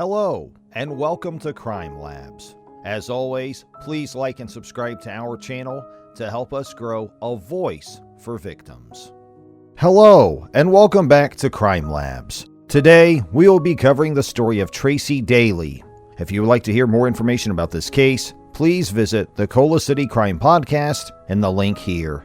Hello, and welcome to Crime Labs. As always, please like and subscribe to our channel to help us grow a voice for victims. Hello, and welcome back to Crime Labs. Today, we will be covering the story of Tracie Daly. If you would like to hear more information about this case, please visit the Cola City Crime Podcast in the link here.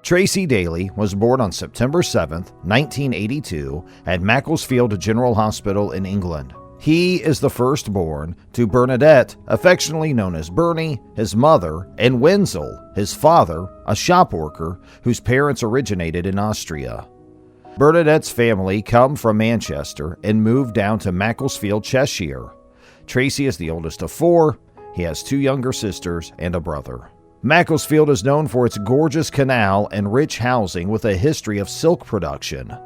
Tracie Daly was born on September 7, 1982, at Macclesfield General Hospital in England. He is the firstborn to Bernadette, affectionately known as Bernie, his mother, and Wenzel, his father, a shop worker whose parents originated in Austria. Bernadette's family come from Manchester and moved down to Macclesfield, Cheshire. Tracie is the oldest of four. He has two younger sisters and a brother. Macclesfield is known for its gorgeous canal and rich housing with a history of silk production.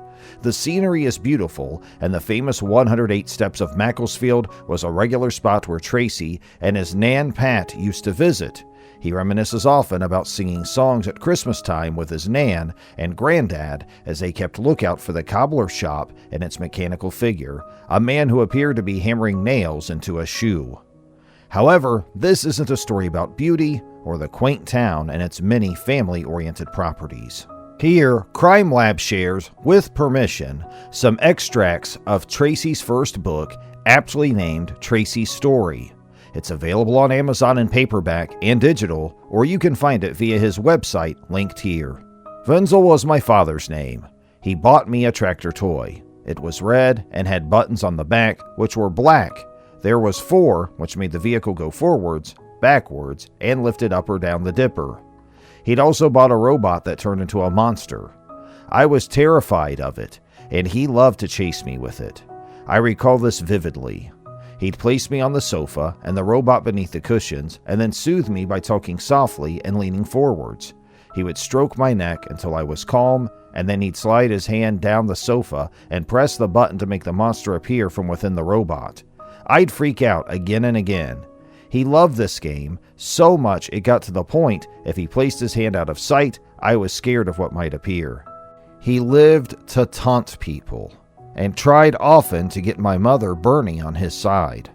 The scenery is beautiful, and the famous 108 Steps of Macclesfield was a regular spot where Tracie and his Nan Pat used to visit. He reminisces often about singing songs at Christmas time with his Nan and Granddad as they kept lookout for the cobbler shop and its mechanical figure, a man who appeared to be hammering nails into a shoe. However, this isn't a story about beauty or the quaint town and its many family-oriented properties. Here, Crime Lab shares, with permission, some extracts of Tracie's first book, aptly named Tracie's Story. It's available on Amazon in paperback and digital, or you can find it via his website, linked here. Wenzel was my father's name. He bought me a tractor toy. It was red and had buttons on the back, which were black. There was 4, which made the vehicle go forwards, backwards, and lifted up or down the dipper. He'd also bought a robot that turned into a monster. I was terrified of it, and he loved to chase me with it. I recall this vividly. He'd place me on the sofa and the robot beneath the cushions, and then soothe me by talking softly and leaning forwards. He would stroke my neck until I was calm, and then he'd slide his hand down the sofa and press the button to make the monster appear from within the robot. I'd freak out again and again. He loved this game so much it got to the point if he placed his hand out of sight, I was scared of what might appear. He lived to taunt people and tried often to get my mother, Bernie, on his side.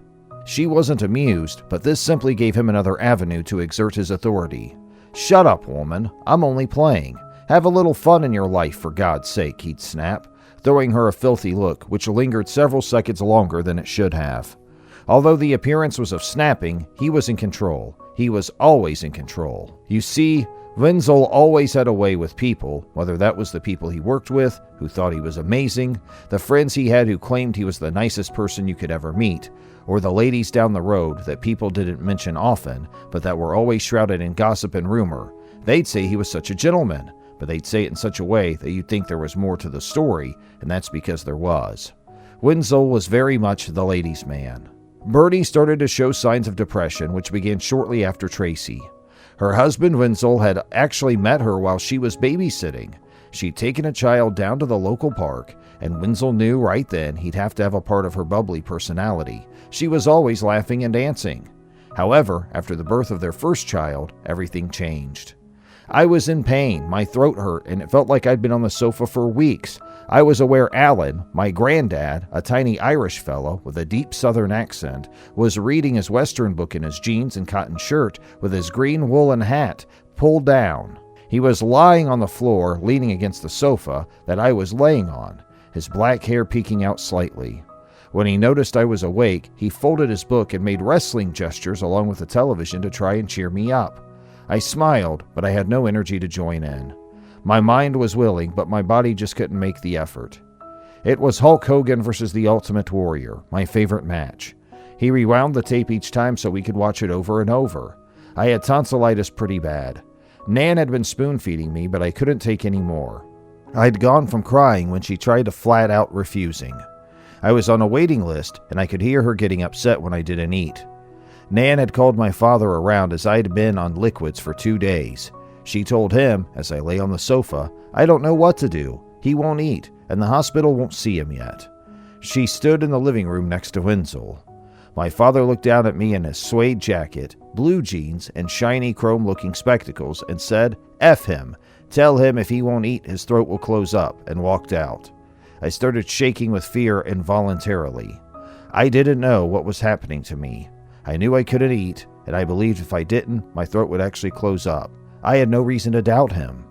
She wasn't amused, but this simply gave him another avenue to exert his authority. "Shut up, woman. I'm only playing. Have a little fun in your life, for God's sake," he'd snap, throwing her a filthy look, which lingered several seconds longer than it should have. Although the appearance was of snapping, he was in control. He was always in control. You see, Wenzel always had a way with people, whether that was the people he worked with, who thought he was amazing, the friends he had who claimed he was the nicest person you could ever meet, or the ladies down the road that people didn't mention often, but that were always shrouded in gossip and rumor. They'd say he was such a gentleman, but they'd say it in such a way that you'd think there was more to the story, and that's because there was. Wenzel was very much the ladies' man. Bernie started to show signs of depression, which began shortly after Tracie. Her husband Wenzel had actually met her while she was babysitting. She'd taken a child down to the local park, and Wenzel knew right then he'd have to have a part of her bubbly personality. She was always laughing and dancing. However, after the birth of their first child, everything changed. I was in pain, my throat hurt, and it felt like I'd been on the sofa for weeks. I was aware Alan, my granddad, a tiny Irish fellow with a deep southern accent, was reading his Western book in his jeans and cotton shirt with his green woolen hat pulled down. He was lying on the floor, leaning against the sofa that I was laying on, his black hair peeking out slightly. When he noticed I was awake, he folded his book and made wrestling gestures along with the television to try and cheer me up. I smiled, but I had no energy to join in. My mind was willing, but my body just couldn't make the effort. It was Hulk Hogan versus the Ultimate Warrior, my favorite match. He rewound the tape each time so we could watch it over and over. I had tonsillitis pretty bad. Nan had been spoon-feeding me, but I couldn't take any more. I'd gone from crying when she tried to flat out refusing. I was on a waiting list, and I could hear her getting upset when I didn't eat. Nan had called my father around as I'd been on liquids for 2 days. She told him, as I lay on the sofa, "I don't know what to do. He won't eat, and the hospital won't see him yet." She stood in the living room next to Wenzel. My father looked down at me in his suede jacket, blue jeans, and shiny chrome-looking spectacles and said, "F him. Tell him if he won't eat, his throat will close up," and walked out. I started shaking with fear involuntarily. I didn't know what was happening to me. I knew I couldn't eat, and I believed if I didn't, my throat would actually close up. I had no reason to doubt him.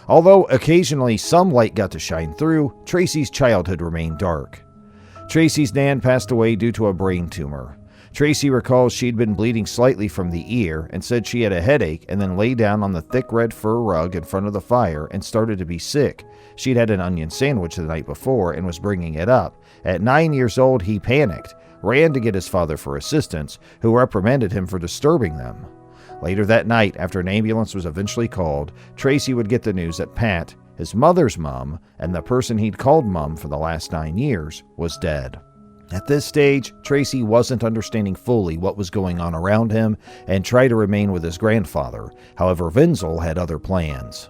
Although occasionally some light got to shine through, Tracie's childhood remained dark. Tracie's nan passed away due to a brain tumor. Tracie recalls she'd been bleeding slightly from the ear and said she had a headache and then lay down on the thick red fur rug in front of the fire and started to be sick. She'd had an onion sandwich the night before and was bringing it up. At 9 years old, he panicked, ran to get his father for assistance, who reprimanded him for disturbing them. Later that night, after an ambulance was eventually called, Tracie would get the news that Pat, his mother's mom, and the person he'd called mom for the last 9 years, was dead. At this stage, Tracie wasn't understanding fully what was going on around him and tried to remain with his grandfather. However, Wenzel had other plans.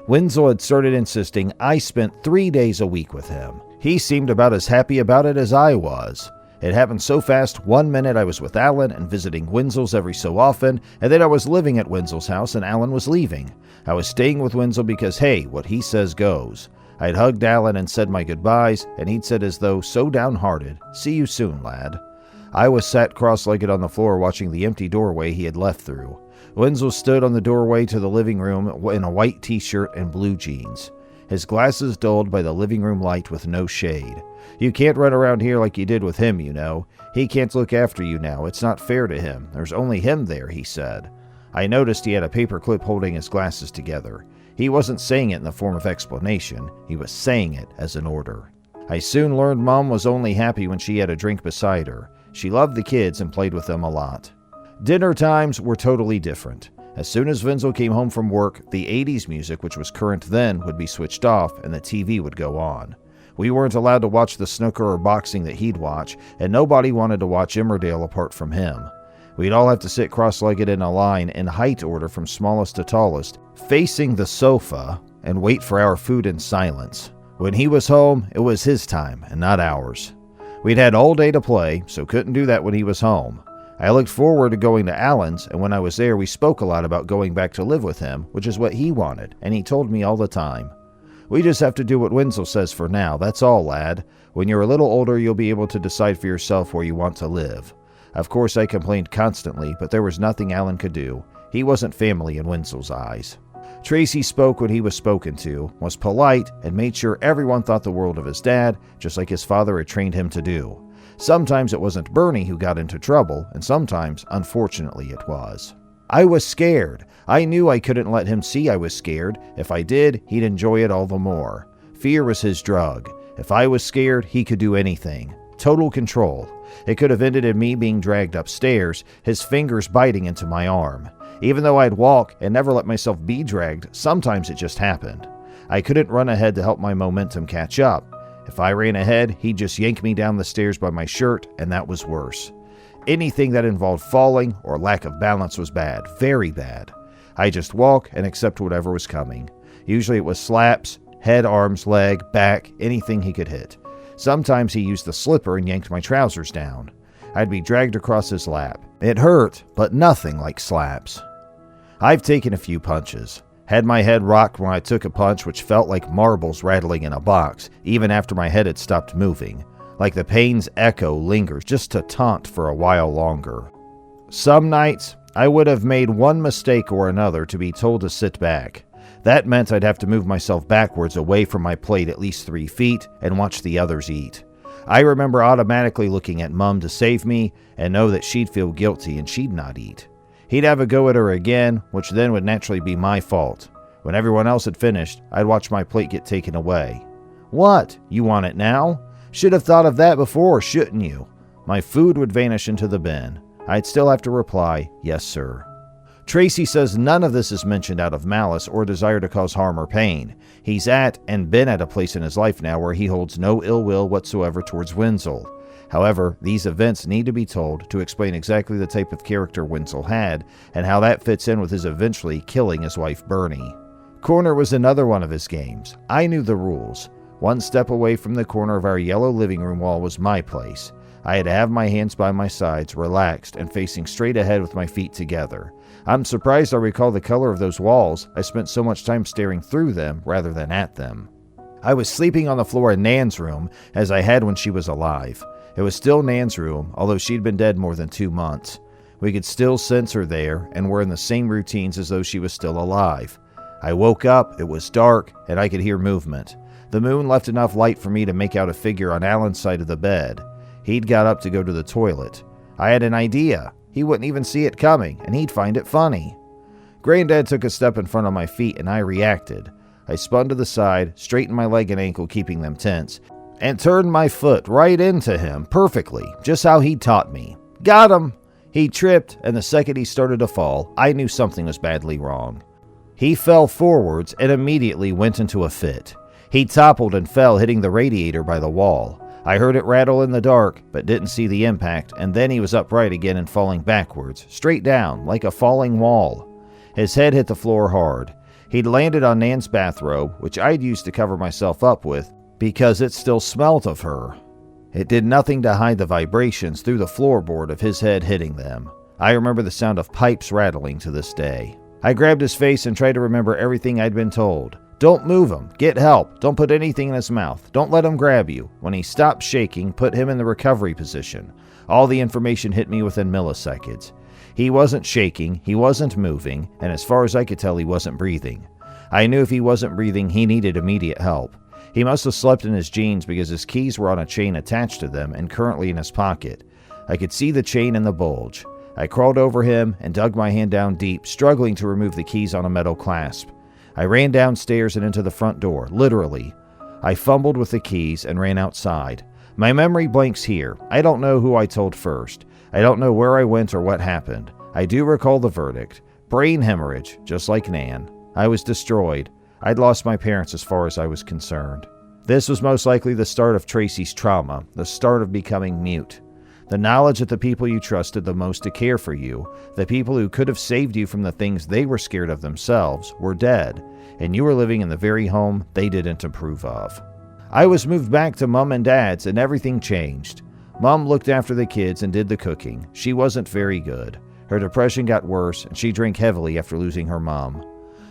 Wenzel had started insisting I spent 3 days a week with him. He seemed about as happy about it as I was. It happened so fast, 1 minute I was with Alan and visiting Wenzel's every so often, and then I was living at Wenzel's house and Alan was leaving. I was staying with Wenzel because, hey, what he says goes. I'd hugged Alan and said my goodbyes, and he'd said as though so downhearted, "See you soon, lad." I was sat cross-legged on the floor watching the empty doorway he had left through. Wenzel stood on the doorway to the living room in a white t-shirt and blue jeans. His glasses dulled by the living room light with no shade. "You can't run around here like you did with him, you know. He can't look after you now. It's not fair to him. There's only him there," he said. I noticed he had a paper clip holding his glasses together. He wasn't saying it in the form of explanation. He was saying it as an order. I soon learned Mom was only happy when she had a drink beside her. She loved the kids and played with them a lot. Dinner times were totally different. As soon as Wenzel came home from work, the 80s music, which was current then, would be switched off and the TV would go on. We weren't allowed to watch the snooker or boxing that he'd watch, and nobody wanted to watch Emmerdale apart from him. We'd all have to sit cross-legged in a line in height order from smallest to tallest, facing the sofa, and wait for our food in silence. When he was home, it was his time and not ours. We'd had all day to play, so couldn't do that when he was home. I looked forward to going to Alan's, and when I was there, we spoke a lot about going back to live with him, which is what he wanted, and he told me all the time. "We just have to do what Wenzel says for now, that's all, lad. When you're a little older, you'll be able to decide for yourself where you want to live." Of course, I complained constantly, but there was nothing Alan could do. He wasn't family in Wenzel's eyes. Tracie spoke when he was spoken to, was polite, and made sure everyone thought the world of his dad, just like his father had trained him to do. Sometimes it wasn't Bernie who got into trouble, and sometimes, unfortunately, it was. I was scared. I knew I couldn't let him see I was scared. If I did, he'd enjoy it all the more. Fear was his drug. If I was scared, he could do anything. Total control. It could have ended in me being dragged upstairs, his fingers biting into my arm. Even though I'd walk and never let myself be dragged, sometimes it just happened. I couldn't run ahead to help my momentum catch up. If I ran ahead, he'd just yank me down the stairs by my shirt, and that was worse. Anything that involved falling or lack of balance was bad, very bad. I just walk and accept whatever was coming. Usually it was slaps, head, arms, leg, back, anything he could hit. Sometimes he used the slipper and yanked my trousers down. I'd be dragged across his lap. It hurt, but nothing like slaps. I've taken a few punches. Had my head rocked when I took a punch which felt like marbles rattling in a box, even after my head had stopped moving. Like the pain's echo lingers just to taunt for a while longer. Some nights, I would have made one mistake or another to be told to sit back. That meant I'd have to move myself backwards away from my plate at least 3 feet and watch the others eat. I remember automatically looking at Mum to save me and know that she'd feel guilty and she'd not eat. He'd have a go at her again, which then would naturally be my fault. When everyone else had finished, I'd watch my plate get taken away. "What? You want it now? Should have thought of that before, shouldn't you?" My food would vanish into the bin. I'd still have to reply, "Yes, sir." Tracie says none of this is mentioned out of malice or desire to cause harm or pain. He's at and been at a place in his life now where he holds no ill will whatsoever towards Wenzel. However, these events need to be told to explain exactly the type of character Wenzel had and how that fits in with his eventually killing his wife Bernie. Corner was another one of his games. I knew the rules. 1 step away from the corner of our yellow living room wall was my place. I had to have my hands by my sides, relaxed and facing straight ahead with my feet together. I'm surprised I recall the color of those walls. I spent so much time staring through them rather than at them. I was sleeping on the floor in Nan's room as I had when she was alive. It was still Nan's room, although she'd been dead more than 2 months. We could still sense her there, and were in the same routines as though she was still alive. I woke up, it was dark, and I could hear movement. The moon left enough light for me to make out a figure on Alan's side of the bed. He'd got up to go to the toilet. I had an idea. He wouldn't even see it coming, and he'd find it funny. Granddad took a step in front of my feet, and I reacted. I spun to the side, straightened my leg and ankle, keeping them tense, and turned my foot right into him, perfectly, just how he taught me. Got him! He tripped, and the second he started to fall, I knew something was badly wrong. He fell forwards and immediately went into a fit. He toppled and fell, hitting the radiator by the wall. I heard it rattle in the dark, but didn't see the impact, and then he was upright again and falling backwards, straight down, like a falling wall. His head hit the floor hard. He'd landed on Nan's bathrobe, which I'd used to cover myself up with, because it still smelt of her. It did nothing to hide the vibrations through the floorboard of his head hitting them. I remember the sound of pipes rattling to this day. I grabbed his face and tried to remember everything I'd been told. Don't move him. Get help. Don't put anything in his mouth. Don't let him grab you. When he stopped shaking, put him in the recovery position. All the information hit me within milliseconds. He wasn't shaking, he wasn't moving, and as far as I could tell, he wasn't breathing. I knew if he wasn't breathing, he needed immediate help. He must have slept in his jeans because his keys were on a chain attached to them and currently in his pocket. I could see the chain in the bulge. I crawled over him and dug my hand down deep, struggling to remove the keys on a metal clasp. I ran downstairs and into the front door, literally. I fumbled with the keys and ran outside. My memory blanks here. I don't know who I told first. I don't know where I went or what happened. I do recall the verdict. Brain hemorrhage, just like Nan. I was destroyed. I'd lost my parents as far as I was concerned. This was most likely the start of Tracie's trauma, the start of becoming mute. The knowledge that the people you trusted the most to care for you, the people who could have saved you from the things they were scared of themselves, were dead, and you were living in the very home they didn't approve of. I was moved back to Mom and Dad's, and everything changed. Mom looked after the kids and did the cooking. She wasn't very good. Her depression got worse, and she drank heavily after losing her mom.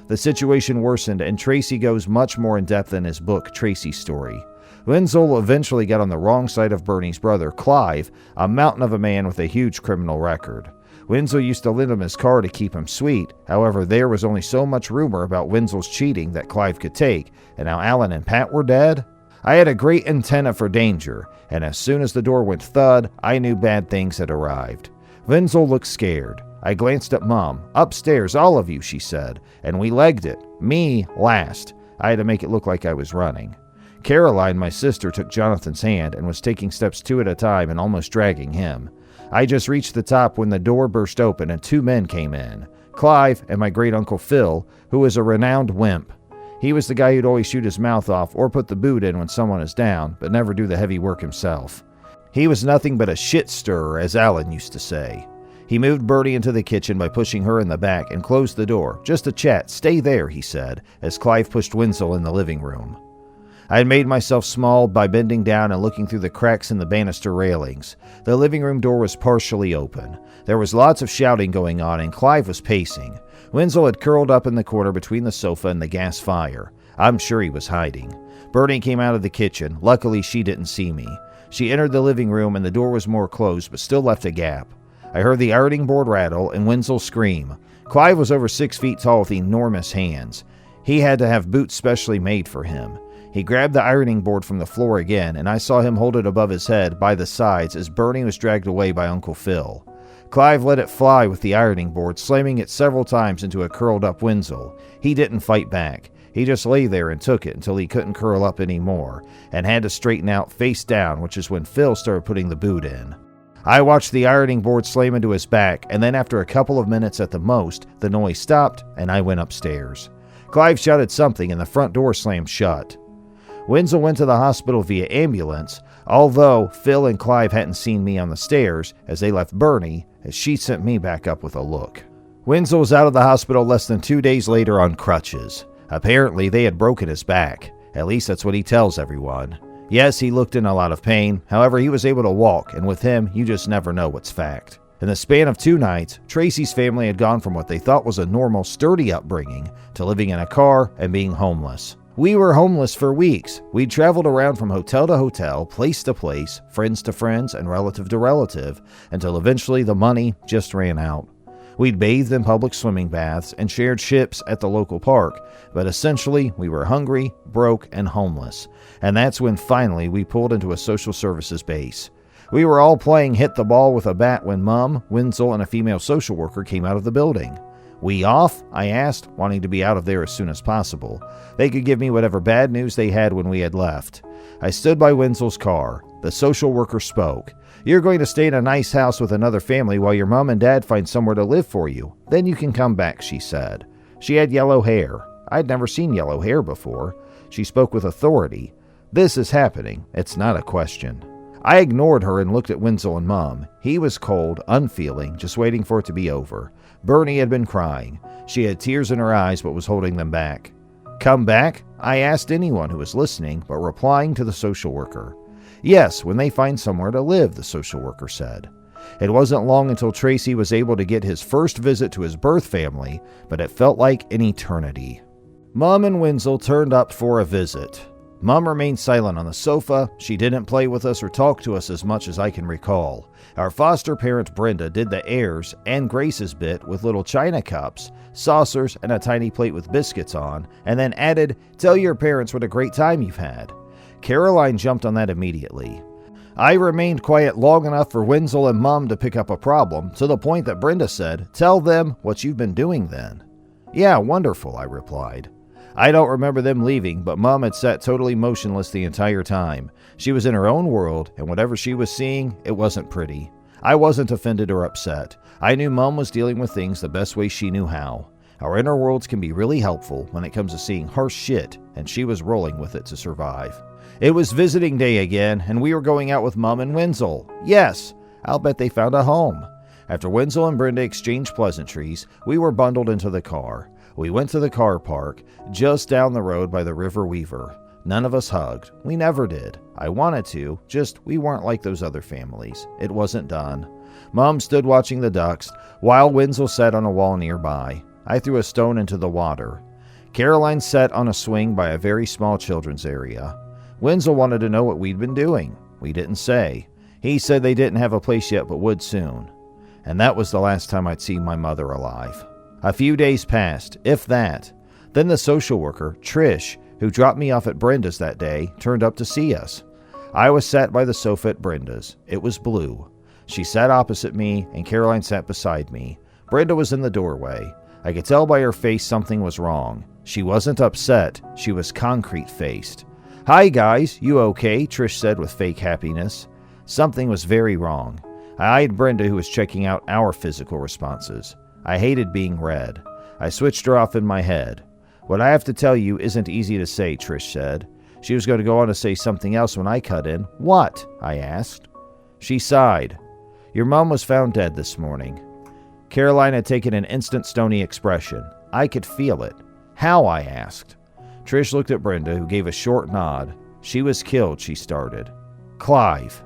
The situation worsened, and Tracie goes much more in depth in his book, Tracie's Story. Wenzel eventually got on the wrong side of Bernie's brother, Clive, a mountain of a man with a huge criminal record. Wenzel used to lend him his car to keep him sweet. However, there was only so much rumor about Wenzel's cheating that Clive could take, and now Alan and Pat were dead? I had a great antenna for danger, and as soon as the door went thud, I knew bad things had arrived. Wenzel looked scared. I glanced at Mom. Upstairs, all of you, she said, and we legged it. Me last. I had to make it look like I was running. Caroline, my sister, took Jonathan's hand and was taking steps 2 at a time and almost dragging him. I just reached the top when the door burst open and 2 men came in. Clive and my great-uncle Phil, who was a renowned wimp. He was the guy who'd always shoot his mouth off or put the boot in when someone is down, but never do the heavy work himself. He was nothing but a shit stirrer, as Alan used to say. He moved Bertie into the kitchen by pushing her in the back and closed the door. Just a chat. Stay there, he said, as Clive pushed Wenzel in the living room. I had made myself small by bending down and looking through the cracks in the banister railings. The living room door was partially open. There was lots of shouting going on, and Clive was pacing. Wenzel had curled up in the corner between the sofa and the gas fire. I'm sure he was hiding. Bertie came out of the kitchen. Luckily, she didn't see me. She entered the living room, and the door was more closed, but still left a gap. I heard the ironing board rattle and Wenzel scream. Clive was over 6 feet tall with enormous hands. He had to have boots specially made for him. He grabbed the ironing board from the floor again, and I saw him hold it above his head by the sides as Bernie was dragged away by Uncle Phil. Clive let it fly with the ironing board, slamming it several times into a curled-up Wenzel. He didn't fight back. He just lay there and took it until he couldn't curl up anymore, and had to straighten out face down, which is when Phil started putting the boot in. I watched the ironing board slam into his back, and then after a couple of minutes at the most, the noise stopped, and I went upstairs. Clive shouted something, and the front door slammed shut. Wenzel went to the hospital via ambulance, although Phil and Clive hadn't seen me on the stairs as they left Bernie, as she sent me back up with a look. Wenzel was out of the hospital less than 2 days later on crutches. Apparently, they had broken his back. At least that's what he tells everyone. Yes, he looked in a lot of pain. However, he was able to walk, and with him, you just never know what's fact. In the span of 2 nights, Tracie's family had gone from what they thought was a normal, sturdy upbringing to living in a car and being homeless. We were homeless for weeks. We'd traveled around from hotel to hotel, place to place, friends to friends, and relative to relative, until eventually the money just ran out. We'd bathed in public swimming baths and shared ships at the local park, but essentially we were hungry, broke, and homeless. And that's when finally we pulled into a social services base. We were all playing hit the ball with a bat when Mom, Wenzel, and a female social worker came out of the building. "We off?" I asked, wanting to be out of there as soon as possible. They could give me whatever bad news they had when we had left. I stood by Wenzel's car. The social worker spoke. "You're going to stay in a nice house with another family while your mom and dad find somewhere to live for you. Then you can come back," she said. She had yellow hair. I'd never seen yellow hair before. She spoke with authority. "This is happening. It's not a question." I ignored her and looked at Wenzel and Mom. He was cold, unfeeling, just waiting for it to be over. Bernie had been crying. She had tears in her eyes but was holding them back. "Come back?" I asked anyone who was listening, but replying to the social worker. "Yes, when they find somewhere to live," the social worker said. It wasn't long until Tracie was able to get his first visit to his birth family, but it felt like an eternity. Mom and Wenzel turned up for a visit. Mom remained silent on the sofa. She didn't play with us or talk to us as much as I can recall. Our foster parent Brenda did the airs and Grace's bit with little china cups, saucers, and a tiny plate with biscuits on, and then added, "Tell your parents what a great time you've had." Caroline jumped on that immediately. I remained quiet long enough for Wenzel and Mom to pick up a problem, to the point that Brenda said, "Tell them what you've been doing then." "Yeah, wonderful," I replied. I don't remember them leaving, but Mom had sat totally motionless the entire time. She was in her own world, and whatever she was seeing, it wasn't pretty. I wasn't offended or upset. I knew Mom was dealing with things the best way she knew how. Our inner worlds can be really helpful when it comes to seeing harsh shit, and she was rolling with it to survive. It was visiting day again, and we were going out with Mom and Wenzel. Yes, I'll bet they found a home. After Wenzel and Brenda exchanged pleasantries, we were bundled into the car. We went to the car park, just down the road by the River Weaver. None of us hugged. We never did. I wanted to, just we weren't like those other families. It wasn't done. Mom stood watching the ducks, while Wenzel sat on a wall nearby. I threw a stone into the water. Caroline sat on a swing by a very small children's area. Wenzel wanted to know what we'd been doing. We didn't say. He said they didn't have a place yet but would soon. And that was the last time I'd seen my mother alive. A few days passed, if that. Then the social worker, Trish, who dropped me off at Brenda's that day, turned up to see us. I was sat by the sofa at Brenda's. It was blue. She sat opposite me, and Caroline sat beside me. Brenda was in the doorway. I could tell by her face something was wrong. She wasn't upset. She was concrete-faced. "Hi, guys. You okay?" Trish said with fake happiness. Something was very wrong. I eyed Brenda, who was checking out our physical responses. I hated being read. I switched her off in my head. "What I have to tell you isn't easy to say," Trish said. She was going to go on to say something else when I cut in. "What?" I asked. She sighed. "Your mom was found dead this morning." Caroline had taken an instant stony expression. I could feel it. "How?" I asked. Trish looked at Brenda, who gave a short nod. "She was killed," she started. "Clive,"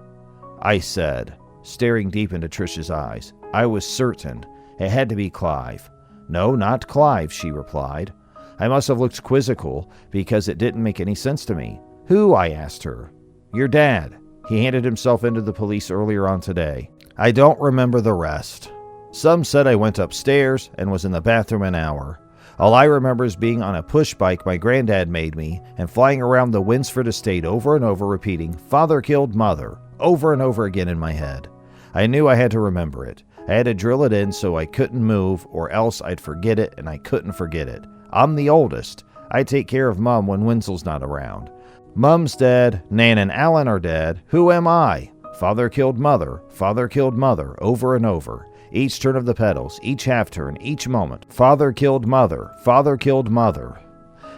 I said, staring deep into Trish's eyes. I was certain. It had to be Clive. "No, not Clive," she replied. I must have looked quizzical because it didn't make any sense to me. "Who?" I asked her. "Your dad. He handed himself into the police earlier on today." I don't remember the rest. Some said I went upstairs and was in the bathroom an hour. All I remember is being on a push bike my granddad made me and flying around the Winsford estate over and over repeating, "Father killed mother," over and over again in my head. I knew I had to remember it. I had to drill it in so I couldn't move, or else I'd forget it, and I couldn't forget it. I'm the oldest. I take care of Mom when Wenzel's not around. Mom's dead. Nan and Alan are dead. Who am I? Father killed mother, over and over. Each turn of the pedals, each half turn, each moment. Father killed mother, father killed mother.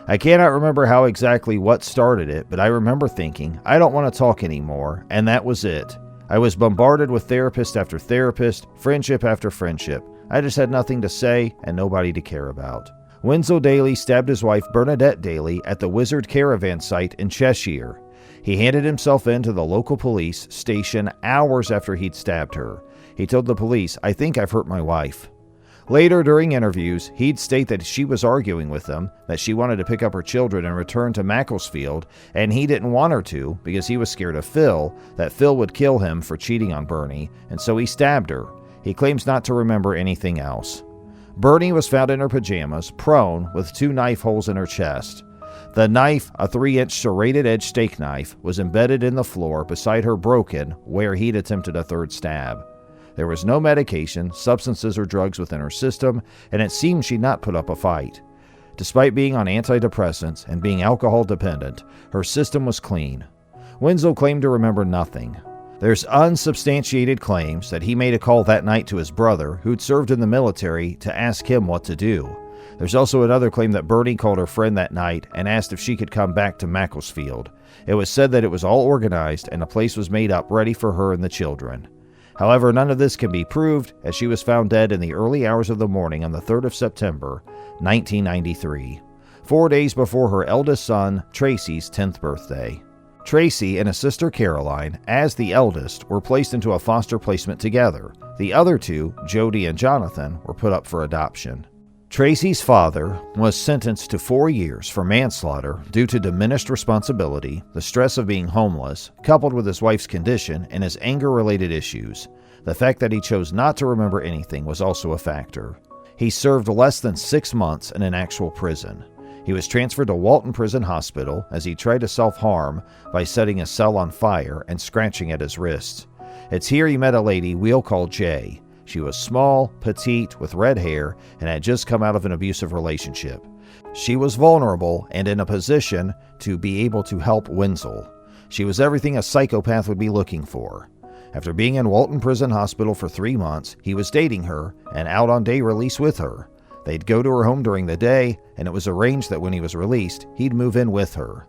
I cannot remember how exactly what started it, but I remember thinking, I don't want to talk anymore, and that was it. I was bombarded with therapist after therapist, friendship after friendship. I just had nothing to say and nobody to care about. Wenzel Daly stabbed his wife Bernadette Daly at the Wizard Caravan site in Cheshire. He handed himself in to the local police station hours after he'd stabbed her. He told the police, "I think I've hurt my wife." Later during interviews, he'd state that she was arguing with him, that she wanted to pick up her children and return to Macclesfield, and he didn't want her to because he was scared of Phil, that Phil would kill him for cheating on Bernie, and so he stabbed her. He claims not to remember anything else. Bernie was found in her pajamas, prone, with 2 knife holes in her chest. The knife, a 3-inch serrated edge steak knife, was embedded in the floor beside her broken, where he'd attempted a 3rd stab. There was no medication, substances, or drugs within her system, and it seemed she'd not put up a fight. Despite being on antidepressants and being alcohol dependent, her system was clean. Wenzel claimed to remember nothing. There's unsubstantiated claims that he made a call that night to his brother, who'd served in the military, to ask him what to do. There's also another claim that Bernie called her friend that night and asked if she could come back to Macclesfield. It was said that it was all organized and a place was made up ready for her and the children. However, none of this can be proved, as she was found dead in the early hours of the morning on the 3rd of September, 1993, 4 days before her eldest son, Tracie's 10th birthday. Tracie and his sister Caroline, as the eldest, were placed into a foster placement together. The other 2, Jody and Jonathan, were put up for adoption. Tracie's father was sentenced to 4 years for manslaughter due to diminished responsibility, the stress of being homeless, coupled with his wife's condition and his anger-related issues. The fact that he chose not to remember anything was also a factor. He served less than 6 months in an actual prison. He was transferred to Walton Prison Hospital as he tried to self-harm by setting a cell on fire and scratching at his wrists. It's here he met a lady we'll call Jay. She was small, petite, with red hair, and had just come out of an abusive relationship. She was vulnerable and in a position to be able to help Wenzel. She was everything a psychopath would be looking for. After being in Walton Prison Hospital for 3 months, he was dating her and out on day release with her. They'd go to her home during the day, and it was arranged that when he was released, he'd move in with her.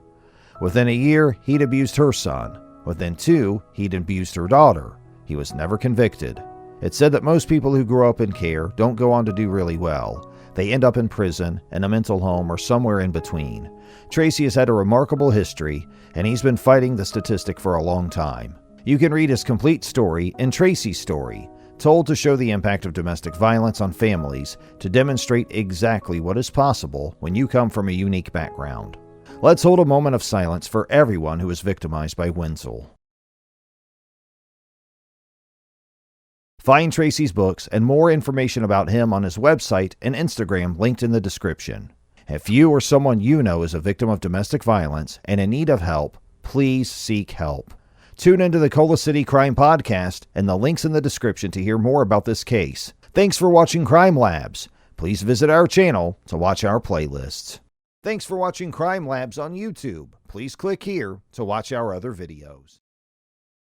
Within a year, he'd abused her son. Within 2, he'd abused her daughter. He was never convicted. It's said that most people who grow up in care don't go on to do really well. They end up in prison, in a mental home, or somewhere in between. Tracie has had a remarkable history, and he's been fighting the statistic for a long time. You can read his complete story in Tracie's story, told to show the impact of domestic violence on families, to demonstrate exactly what is possible when you come from a unique background. Let's hold a moment of silence for everyone who was victimized by Wenzel. Find Tracie's books and more information about him on his website and Instagram linked in the description. If you or someone you know is a victim of domestic violence and in need of help, please seek help. Tune into the Cola City Crime Podcast and the links in the description to hear more about this case. Thanks for watching Crime Labs. Please visit our channel to watch our playlists. Thanks for watching Crime Labs on YouTube. Please click here to watch our other videos.